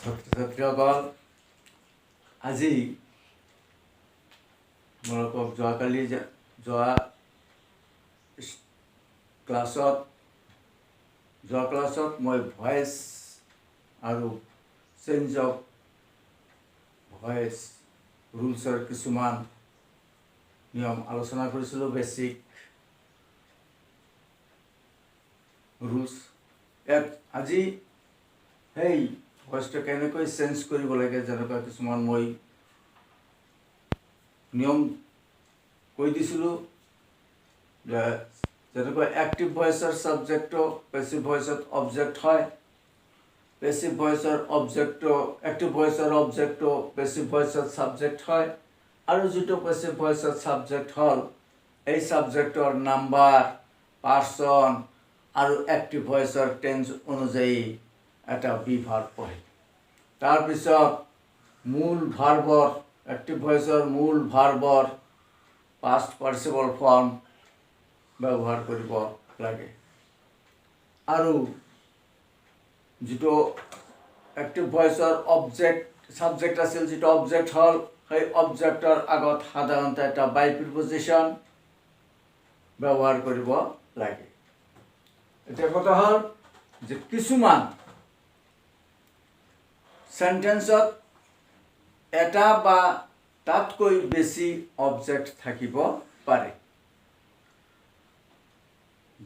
ছাত্ৰীসকল, আজি তোমালোকক যোৱা ক্লাছত মই ভয়েস আৰু চেঞ্জ অফ ভয়েস ৰুলছৰ কিছুমান নিয়ম আলোচনা কৰিছিলোঁ। বেছিক ৰুলছ ইয়াত আজি সেই ভয়েসটো কেনেকৈ চেঞ্জ কৰিব লাগে, যেনেকুৱা কিছুমান মই নিয়ম কৈ দিছিলোঁ। যেনেকৈ এক্টিভ ভয়েসৰ সাবজেক্ট পেসিভ ভয়েসত অবজেক্ট হয়, পেসিভ ভয়েসৰ অবজেক্ট এক্টিভ ভয়েসৰ অবজেক্ট পেসিভ ভয়েসত সাবজেক্ট হয়, আৰু যেটো পেসিভ ভয়েসত সাবজেক্ট হল এই সাবজেক্টৰ নাম্বাৰ, পাৰ্সন আৰু এক্টিভ ভয়েসৰ টেন্স অনুযায়ী এটা বি ভাৰ্ব পঢ়ে। তাৰপিছত মূল ভাৰ্বৰ এক্টিভ ভয়েসৰ মূল ভাৰ্বৰ পাষ্ট পাৰ্টিচিপল ফৰ্ম ব্যৱহাৰ কৰিব লাগে, আৰু যেটো এক্টিভ ভয়েসৰ অবজেক্ট সাবজেক্ট আছিল, যেটো অবজেক্ট হল সেই অবজেক্টৰ আগত সাধাৰণতে এটা বাই প্ৰিপজিশন ব্যৱহাৰ কৰিব লাগে। এতিয়া কথা হল যে কিছুমান সেন্টেন্সত এটা বা তাতকৈ বেছি অবজেক্ট থাকিব পাৰে।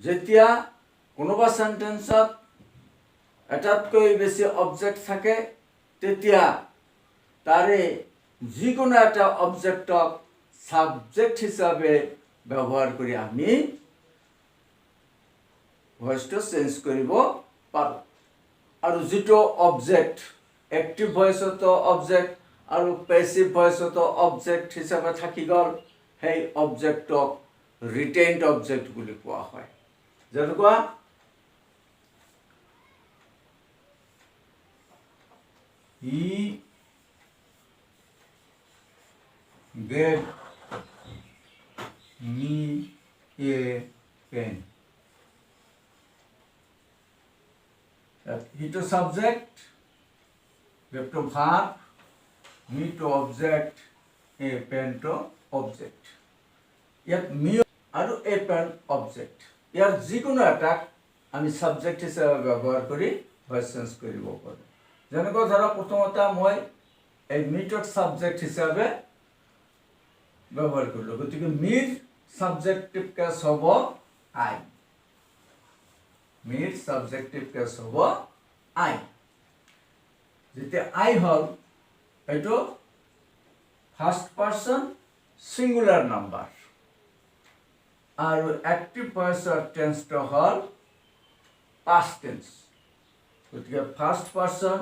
যেতিয়া কোনোবা সেন্টেন্সত এটাতকৈ বেছি অবজেক্ট থাকে, তেতিয়া তাৰে যিকোনো এটা অবজেক্টক সাবজেক্ট হিচাপে ব্যৱহাৰ কৰি আমি ভয়েসটো চেঞ্জ কৰিব পাৰোঁ। আৰু যেটো অবজেক্ট এক্টিভ ভয়েসতো অবজেক্ট আৰু পেসিভ ভয়েসতো অবজেক্ট হিচাপে থাকি গ'ল, সেই অবজেক্টক ৰিটেইনড অবজেক্ট বুলি কোৱা হয়। যেনেকুৱা he gave me a pen. He to subject, gave to verb, me to object, a pen to object. Yet me আৰু a pen object. ইয়াৰ যিকোনো এটাক আমি সাবজেক্ট হিচাপে ব্যৱহাৰ কৰি ভয়েস চেঞ্জ কৰিব পাৰোঁ। যেনেকৈ ধৰক প্ৰথমতে মই এই মিটক সাবজেক্ট হিচাপে ব্যৱহাৰ কৰিলোঁ, গতিকে মিৰ সাবজেক্টিভ কেছ হ'ব আই। মিৰ সাবজেক্টিভ কেছ হ'ব আই। যেতিয়া আই হল এইটো ফাৰ্ষ্ট পাৰ্সন সিঙ্গুলাৰ নাম্বাৰ, আৰু এক্টিভ ভয়েসৰ টেন্সটো হল পাস্ট টেন্স। গতিকে first person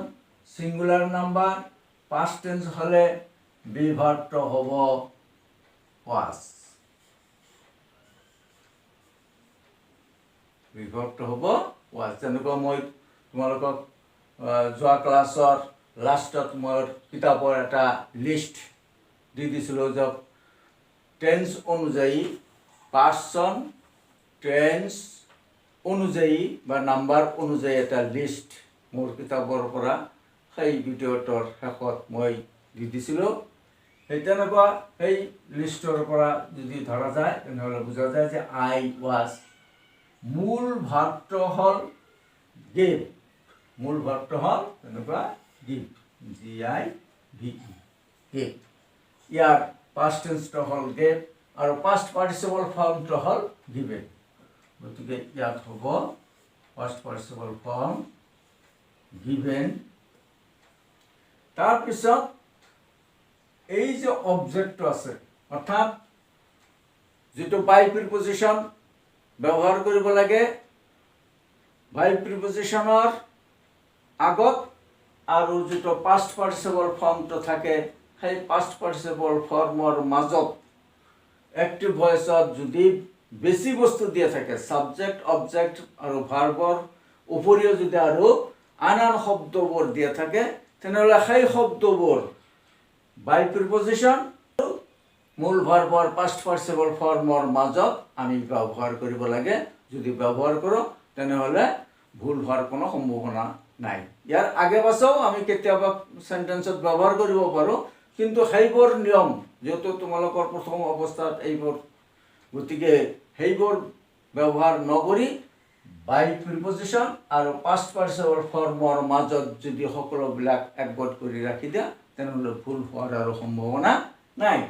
singular number past tense হলে বি ভার্বটো হ'ব ওয়াজ। বি ভার্বটো হ'ব ওয়াজ। যেনেকৈ মই তোমালোকক যোৱা ক্লাছৰ লাষ্টত মই কিতাপৰ এটা লিষ্ট দি দিছিলোঁ, যে টেন্স অনুযায়ী পাৰ্সন টেন্স অনুযায়ী বা নাম্বাৰ অনুযায়ী এটা লিষ্ট মোৰ কিতাপৰ পৰা সেই ভিডিঅ'টোৰ শেষত মই দি দিছিলোঁ। সেই তেনেকুৱা সেই লিষ্টৰ পৰা যদি ধৰা যায় তেনেহ'লে বুজা যায় যে আই ওয়াজ। মূল ভাৰ্বটো হল গেভ, মূল ভাৰ্বটো হল তেনেকুৱা গিভ, GIVE, গেভ। ইয়াৰ পাষ্ট টেন্সটো হল গেভ আৰু পাষ্ট পাৰ্টিচিপল ফৰ্মটো হল গিভেন। গতিকে ইয়াত হ'ব পাষ্ট পাৰ্টিচিপল ফৰ্ম গিভেন। তাৰপিছত এই যে অবজেক্টটো আছে, অৰ্থাৎ যেটো বাই প্ৰিপজিশন ব্যৱহাৰ কৰিব লাগে, বাই প্ৰিপজিশনৰ আগত আৰু যেটো পাষ্ট পাৰ্টিচিপল ফৰ্মটো থাকে, সেই পাষ্ট পাৰ্টিচিপল ফৰ্মৰ মাজত এক্টিভ ভয়েসত যদি বেছি বস্তু দিয়া থাকে, সাবজেক্ট অবজেক্ট আৰু ভাৰ্বৰ উপৰিও যদি আৰু আন আন শব্দবোৰ দিয়া থাকে, তেনেহ'লে সেই শব্দবোৰ বাই প্ৰিপজিশন মূল ভাৰ্বৰ পাষ্ট পাৰ্টিচিপল ফৰ্মৰ মাজত আমি ব্যৱহাৰ কৰিব লাগে। যদি ব্যৱহাৰ কৰোঁ তেনেহ'লে ভুল হোৱাৰ কোনো সম্ভাৱনা নাই। ইয়াৰ আগে পাছেও আমি কেতিয়াবা সেন্টেন্সত ব্যৱহাৰ কৰিব পাৰোঁ, কিন্তু সেইবোৰ নিয়ম যেহেতু তোমালোকৰ প্ৰথম অৱস্থাত এইবোৰ, গতিকে সেইবোৰ ব্যৱহাৰ নকৰি বাই প্ৰিপজিশ্যন আৰু পাষ্ট পাৰ্টিচিপল ফৰ্মৰ মাজত যদি সকলোবিলাক একগোট কৰি ৰাখি দিয়া তেনেহ'লে ভুল হোৱাৰ আৰু সম্ভাৱনা নাই।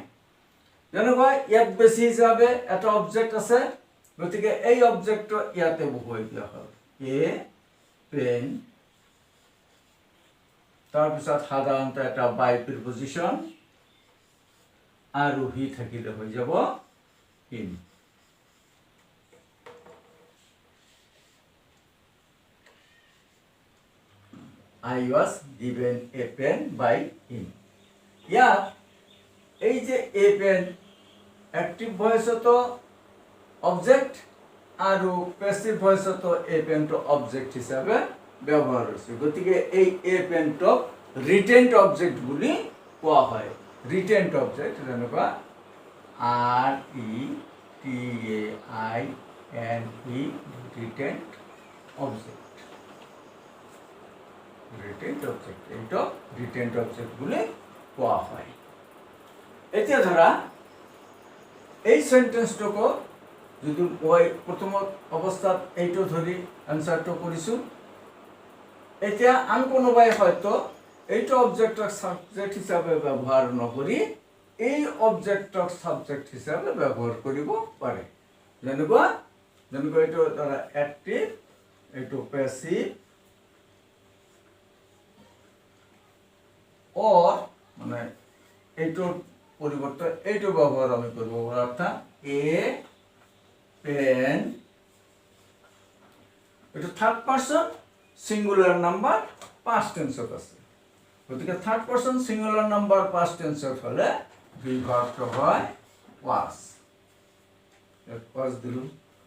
যেনেকুৱা ইয়াত বেছি হিচাপে এটা অবজেক্ট আছে, গতিকে এই অবজেক্টটো ইয়াতে বহুৱাই দিয়া হ'ল এ পেন, তাৰপিছত সাধাৰণতে এটা বাই প্ৰিপজিশ্যন আৰু হি থাকিলে হৈ যাব হিম। I was given a pen by him. ইয়াত এই যে এ পেন এক্টিভ ভয়েসতো অবজেক্ট আৰু পেসিভ ভয়েসতো এ পেনটো অবজেক্ট হিচাপে ব্যৱহাৰ হৈছে, গতিকে এই এ পেনটোক ৰিটেন্ড অবজেক্ট বুলি কোৱা হয়। ৰিটেন্ড অবজেক্ট যেনেকুৱা RETAINE ৰিটেন্ড অবজেক্ট। ৰিটেন্ড অবজেক্ট, এইটো ৰিটেন্ড অবজেক্ট বুলি কোৱা হয়। এতিয়া ধৰা এই সেন্টেন্সটোক যদি মই প্ৰথম অৱস্থাত এইটো ধৰি আনসাৰটো কৰিছোঁ, এতিয়া আন কোনোবাই হয়তো এইটো অবজেক্টক সাবজেক্ট হিচাপে ব্যৱহাৰ নকৰি এই অবজেক্টক সাবজেক্ট হিচাপে ব্যৱহাৰ কৰিব পাৰে। যেনেকুৱা এইটো ধৰা এক্টিভ, এইটো পেসিভ, or মানে এইটোৰ পৰিৱৰ্তে এইটো ব্যৱহাৰ আমি কৰিব পাৰোঁ, অৰ্থাৎ এ পেন, এইটো third person singular number past টেন্সত আছে, গতিকে third person singular number past টেন্সত হলে ভার্বটো হয় ওয়াজ। ওয়াজ দিলো,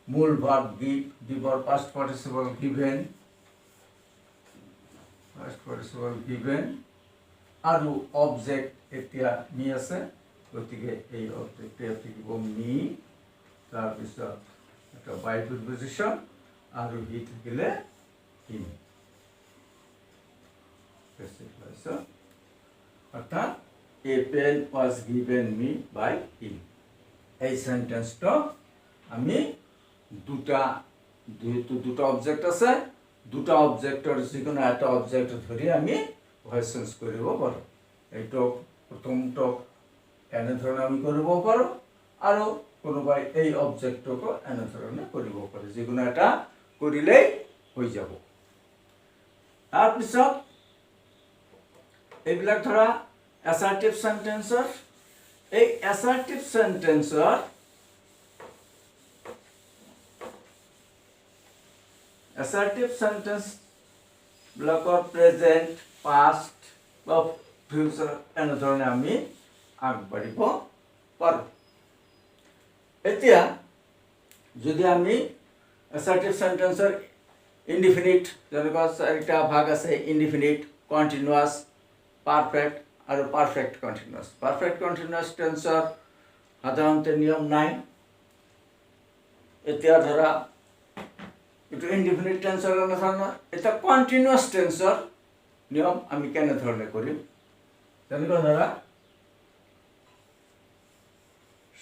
মূল ভার্ব গিভ, গিভৰ পাস্ট পাৰ্টিসিপল গিভেন, আৰু অবজেক্ট এতিয়া মি আছে, গতিকে এই অবজেক্টে থাকিব মি, তাৰপিছত এটা বাই প্ৰিপজিশ্যন আৰু হি থাকিলে হিম। অর্থাৎ a pen was given me by him. এই সেন্টেন্সটো আমি দুটা অবজেক্ট আছে, দুটা অবজেক্টৰ যিকোনো এটা অবজেক্ট ধৰি আমি ভয়েস চেঞ্জ কৰিব পাৰোঁ। এইটো প্ৰথমটোক এনেধৰণে আমি কৰিব পাৰোঁ, আৰু কোনোবাই এই অবজেক্টকো এনেধৰণে কৰিব পাৰে, যিকোনো এটা কৰিলেই হৈ যাব। তাৰপিছত এইবিলাক ধৰা অ্যাসাৰ্টিভ সেন্টেন্সৰ, এই অ্যাসাৰ্টিভ সেন্টেন্সৰ বিলাকৰ প্ৰেজেন্ট, পাষ্ট বা ফিউচাৰ এনেধৰণে আমি আগবাঢ়িব পাৰোঁ। এতিয়া যদি আমি অ্যাসাৰ্টিভ সেন্টেন্সৰ ইনডিফিনিট, যেনেকুৱা চাৰিটা ভাগ আছে, ইনডিফিনিট, কন্টিনিউয়াস, পাৰফেক্ট আৰু পাৰফেক্ট কন্টিনিউয়াস। পাৰফেক্ট কন্টিনিউয়াস টেন্সৰ সাধাৰণতে নিয়ম নাই। এতিয়া ধৰা এইটো ইনডিফিনিট টেন্সৰ এনেধৰণৰ, এতিয়া কন্টিনিউয়াস টেন্সৰ নিয়ম আমি কেনেধৰণে কৰিম, যেনেকুৱা ধৰা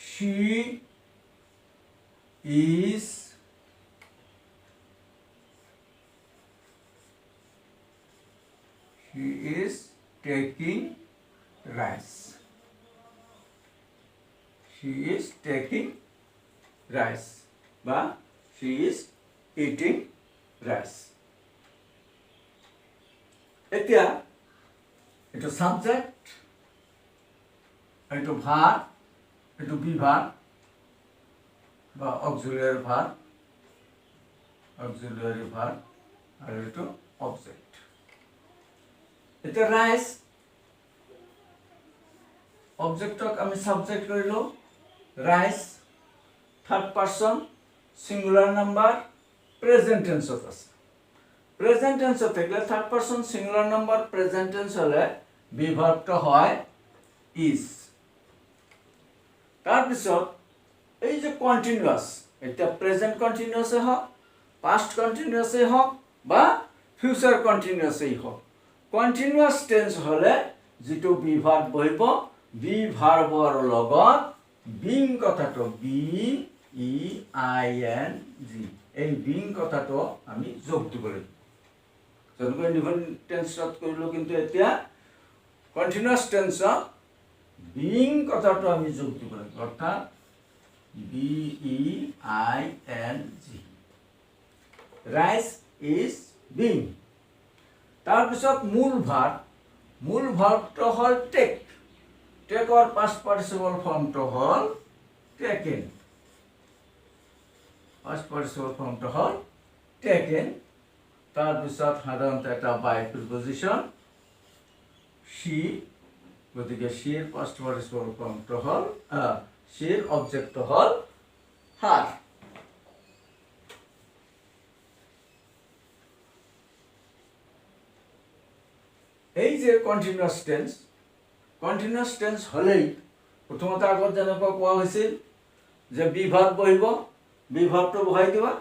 she is taking rice. She is taking rice বা she is eating rice. এতিয়া এইটো সাবজেক্ট, এইটো ভার্ব, এইটো বিভাগ বা অক্সিলিয়ারি ভার্ব, আৰু এইটো অবজেক্ট। এতিয়া ৰাইস অবজেক্টক আমি সাবজেক্ট কৰিলোঁ, writes third person singular number present টেন্সত আছে। প্রেজেন্ট টেন্সত থাকিলে third person singular number present tense হলে বিভাগটো হয় ইজ। তাৰপিছত এই যে কন্টিনিউয়াস, এটা প্ৰেজেন্ট কন্টিনিউয়াসে হওক, পাস্ট কন্টিনিউয়াসে হওক বা ফিউচাৰ কণ্টিনিউৱাছেই হওক কণ্টিনিউৱাছ টেন্স হ'লে যিটো বি ভাৰ্ব বহিব বি ভাৰ্বৰ লগত বিং কথাটো BEING এই বিং কথাটো আমি যোগ দিব লাগিব যেনেকৈ ইনডিফিনিট টেন্সত কৰিলোঁ কিন্তু এতিয়া কণ্টিনিউৱাছ টেন্সত বিং কথাটো আমি যোগ দিব লাগিব অৰ্থাৎ BEING ৰাইচ ইজ বিং তাৰপিছত মূল ভাৰ্বটো হ'ল টেক টেকৰ পাষ্ট পাৰ্টিচিপল ফৰ্মটো হ'ল টেকেন পাষ্ট পাৰ্টিচিপল ফৰ্মটো হ'ল টেকেন তাৰপিছত সাধাৰণতে এটা বাই প্ৰিপজিশ্যন সি গতিকে সিৰ পাষ্ট পাৰ্টিচিপল ফৰ্মটো হ'ল সিৰ অবজেক্টটো হ'ল হাৰ এই যে কন্টিনিউয়াস টেন্স হলেই প্ৰথমত আগত যেনেকৈ কোৱা হৈছিল যে বি ভাৰ্ব বহিব বি ভাৰ্বটো বহাই দিবা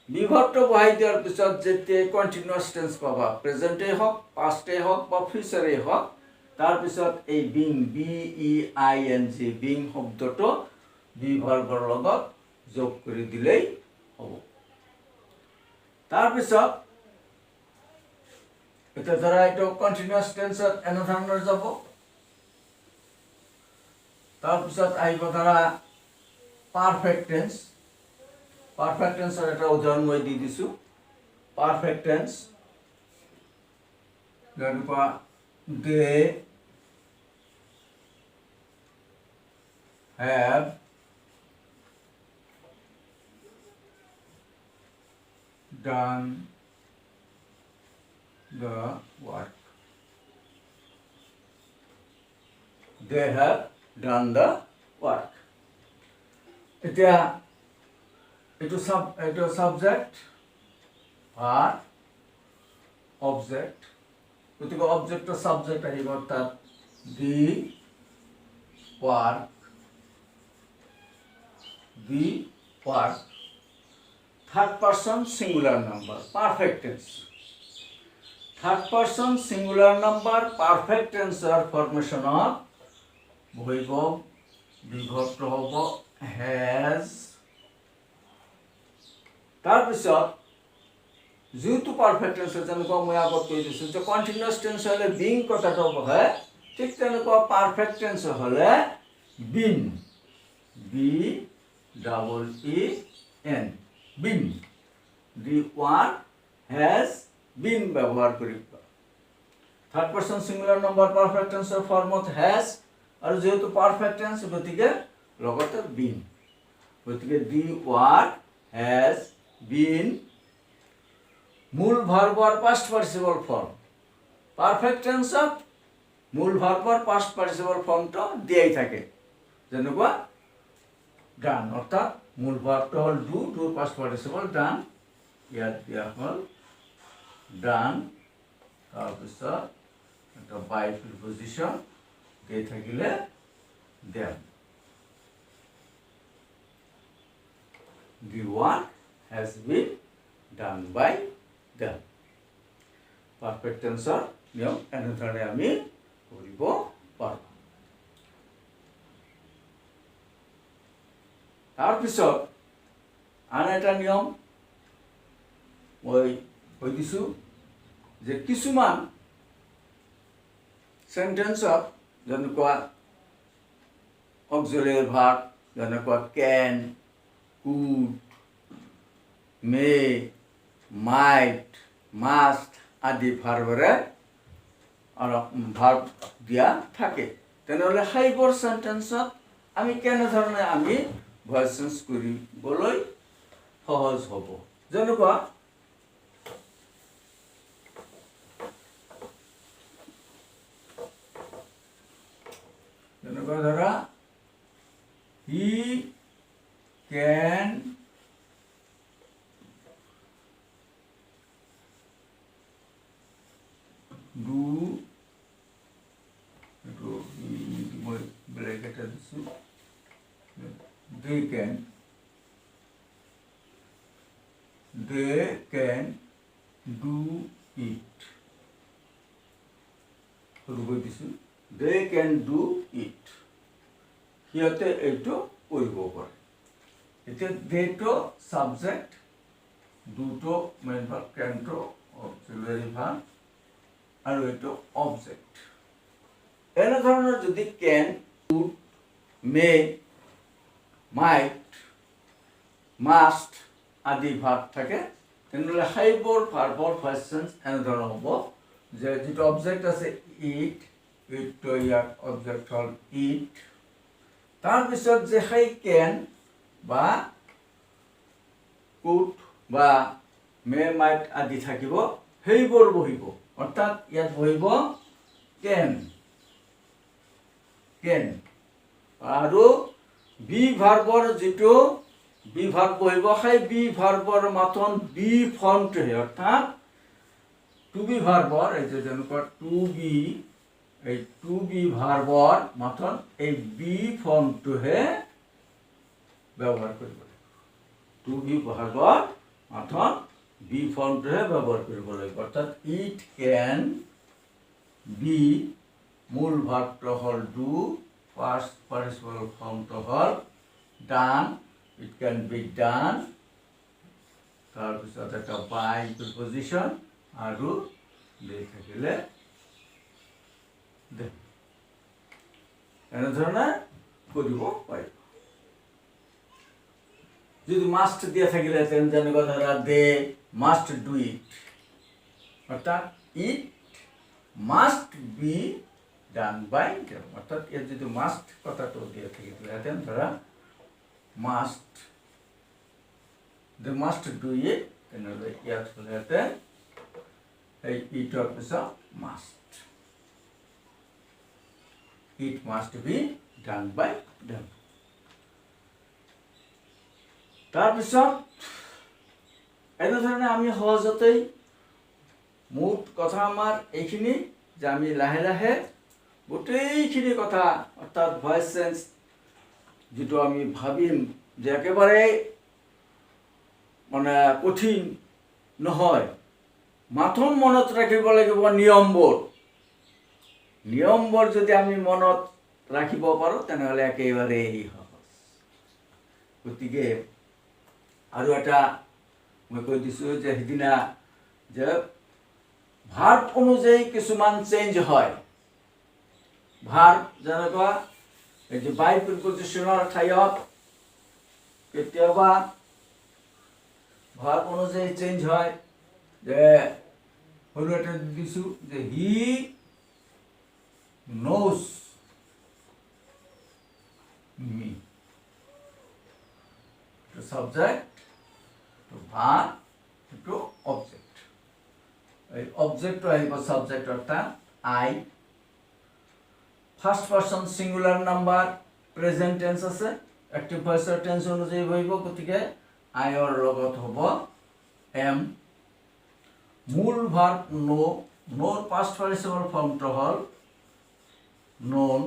বি ভাৰ্বটো বহাই দিয়াৰ পিছত যেতিয়া কন্টিনিউয়াস টেন্স পাবা প্ৰেজেন্টেই হওক পাষ্টেই হওক বা ফিউচাৰেই হওক তাৰপিছত এই বিং BEING বিং শব্দটো বি ভাৰ্বৰ লগত যোগ কৰি দিলেই হ'ব তাৰপিছত এটা ধৰা এইটো কন্টিনিউয়াস টেন্সত এনেধৰণৰ যাব তাৰপিছত আহিব ধৰা পাৰফেক্ট টেন্সৰ এটা উদাহৰণ মই দি দিছোঁ পাৰফেক্ট টেন্স যেনেকুৱা they have done the work they have done the work এতিয়া এইটো সাবজেক্ট আর অবজেক্ট গতিকে অবজেক্ট ও সাবজেক্ট আহিব অর্থাৎ the work third person singular number perfect tense third person singular number perfect টেন্সৰ ফৰ্মেশ্যনত বহিব বিভক্ত হ'ব হ্যাজ তাৰপিছত যেহেতু পাৰফেক্ট টেন্স যেনেকুৱা মই আগত কৈ দিছোঁ যে কণ্টিনিউয়াছ টেন্স হ'লে বিং কথাটো বহে ঠিক তেনেকুৱা পারফেক্ট টেন্স হ'লে been BEEN been the one has been ব্যবহার করি third person singular number perfect টেন্সৰ ফৰ্মত হ্যাজ আৰু যেহেতু পারফেক্ট টেন্স গতিকে লগতে বিন গতিকে দি ওয়ান হ্যাজ বিন মূল ভাৰ্বৰ পাষ্ট পাৰ্টিচিপল ফৰ্ম পাৰফেক্ট টেন্সত মূল ভাৰ্বৰ পাষ্ট পাৰ্টিচিপল ফৰ্মটো দিয়াই থাকে যেনেকুৱা ডান অৰ্থাৎ মূল ভাৰ্বটো হ'ল ডুৰ পাষ্ট পাৰ্টিচিপল ডান ইয়াত দিয়া হ'ল ডান তাৰপিছত এটা বাই প্ৰিপজিশ্যন দি থাকিলে then the work has been done by them perfect টেন্সৰ নিয়ম এনেধৰণে আমি কৰিব পাৰোঁ তাৰপিছত আন এটা নিয়ম মই কৈ দিছোঁ যে কিছুমান সেন্টেন্সত যেনেকুৱা অক্সিলিয়াৰী ভাৰ্ব যেনেকুৱা কেন কুড মে মাইট মাষ্ট আদি ভাৰ্বৰে ভাৰ্ব দিয়া থাকে তেনেহ'লে সেইবোৰ সেন্টেন্সত আমি কেনেধৰণে আমি ভয়েস চেঞ্জ কৰিবলৈ সহজ হ'ব যেনেকুৱা ধৰা হি ক্যান ডু এইটো মই ব্ৰেক এটা দিছোঁ they can do কৈ দিছোঁ দে কেন ডু ইট সিহঁতে এইটো কৰিব পাৰে এতিয়া দেটো ছাবজেক্ট দুটো মেইন ভাৰ্ব কেনটো অক্সিলাৰী ভাৰ্ব আৰু এইটো অবজেক্ট এনেধৰণৰ যদি কেন কুড মে মাইট মাষ্ট আদি ভাৰ্ব থাকে তেনেহ'লে সেইবোৰ ভাৰ্বৰ ফাৰ্ষ্ট টেন্স এনেধৰণৰ হ'ব যে যিটো অবজেক্ট আছে ইট ইটটো ইয়াত অবজেক্ট হ'ল ইট তাৰপিছত যে সেই কেন বা কুড বা মে মাইট আদি থাকিব সেইবোৰ বহিব অৰ্থাৎ ইয়াত বহিব কেন কেন আৰু বি ভাৰ্বৰ যিটো বি ভাৰ্ব বহিব সেই বি ভাৰ্বৰ মাথন বি ফৰ্মটোহে অৰ্থাৎ টু বি ভাৰ্বৰ এই যে যেনেকুৱা টু বি এই টু বি ভাৰ্বৰ মাথন এই বি ফৰ্মটোহে ব্যৱহাৰ কৰিব লাগিব টু বি ভাৰ্বৰ মাথন বি ফৰ্মটোহে ব্যৱহাৰ কৰিব লাগিব অৰ্থাৎ ইট কেন বি মূল ভাৰ্বটো হ'ল ডু ফাৰ্ষ্ট পাৰ্টিচিপল ফৰ্মটো হ'ল ডান ইট কেন বি ডান তাৰপিছত এটা বাই প্ৰিপজিশ্যন আৰু দে থাকিলে দে এনেধৰণে কৰিব পাৰিব যদি মাষ্ট দিয়া থাকিলেহেঁতেন যেনেকুৱা ধৰা দে মাষ্ট ডু ইট অৰ্থাৎ it must be done by them অৰ্থাৎ এৰ যদি মাস্ট কথাটো দিয়ে থাকিলেহেঁতেন ধৰা must they must do it তেনেহ'লে ইয়াত হ'লেহেঁতেন এই ইটৰ পিছত must it must be done by them তাৰপিছত এনেধৰণে আমি সহজতেই মুঠ কথা আমাৰ এইখিনি যে আমি লাহে লাহে গোটেইখিনি কথা অৰ্থাৎ ভয়েস চেঞ্জ যেটো আমি ভাবিম যে একেবাৰে মানে কঠিন নহয় মাথোন মনত ৰাখিব লাগিব নিয়মবোৰ যদি আমি মনত ৰাখিব পাৰোঁ তেনেহ'লে একেবাৰে সহজ গতিকে আৰু এটা মই কৈ দিছোঁ যে সিদিনা যে ভাৰ্ব অনুযায়ী কিছুমান চেঞ্জ হয় ভাৰ্ব যেনেকুৱা এই যে বাই প্ৰিপজিশ্যনৰ ঠাইত কেতিয়াবা ভাৰ্ব অনুযায়ী চেঞ্জ হয় যে সৰু এটা দিছোঁ যে he knows me subject verb to object এই object to আহিব subject অর্থাৎ I first person singular number present tense আছে active voice tense অনুযায়ী বহিব গতিকে I or লগত হ'ব am মূল verb know know past participle form to হ'ল known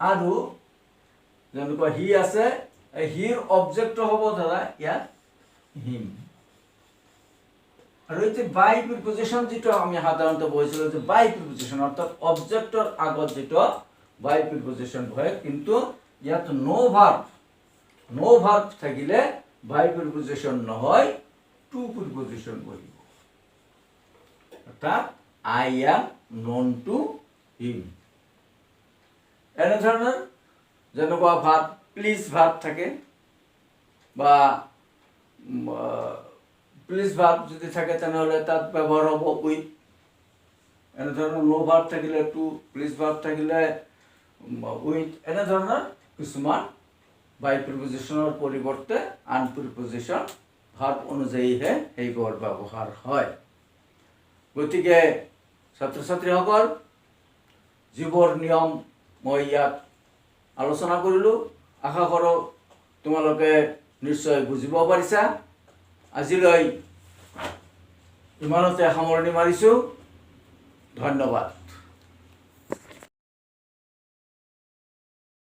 আৰু যেনেকুৱা হি আছে এই হিৰ অবজেক্ট হ'ব ধৰা ইয়াত him আৰু এই যে বাই প্ৰিপজিশ্যন যেটো আমি সাধাৰণতে বহিছিল যে বাই প্ৰিপজিশ্যন অৰ্থাৎ অবজেক্টৰ আগত যেটো বাই প্ৰিপজিশ্যন হয় কিন্তু ইয়াত নো ভাৰ্ব থাকিলে বাই প্ৰিপজিশ্যন নহয় টু প্ৰিপজিশ্যন বহিব অৰ্থাৎ I am known to him এনে ধৰণৰ যেনেকুৱা ভাৰ্ব প্লিজ ভাৰ্ব থাকে বা প্লিজ ভাৰ্ব যদি থাকে তেনেহ'লে তাত ব্যৱহাৰ হ'ব উইথ এনেধৰণৰ নো ভাৰ্ব থাকিলে টু প্লিজ ভাৰ্ব থাকিলে উইথ এনেধৰণৰ কিছুমান বাই প্ৰিপজিশ্যনৰ পৰিৱৰ্তে আন প্ৰিপজিশ্যন ভাৰ্ব অনুযায়ীহে সেইবোৰ ব্যৱহাৰ হয় গতিকে ছাত্ৰ ছাত্ৰীসকল যিবোৰ নিয়ম মই ইয়াত আলোচনা কৰিলোঁ আশা কৰোঁ তোমালোকে নিশ্চয় বুজিব পাৰিছা আজিলৈ ইমানতে সামৰণি মাৰিছোঁ ধন্যবাদ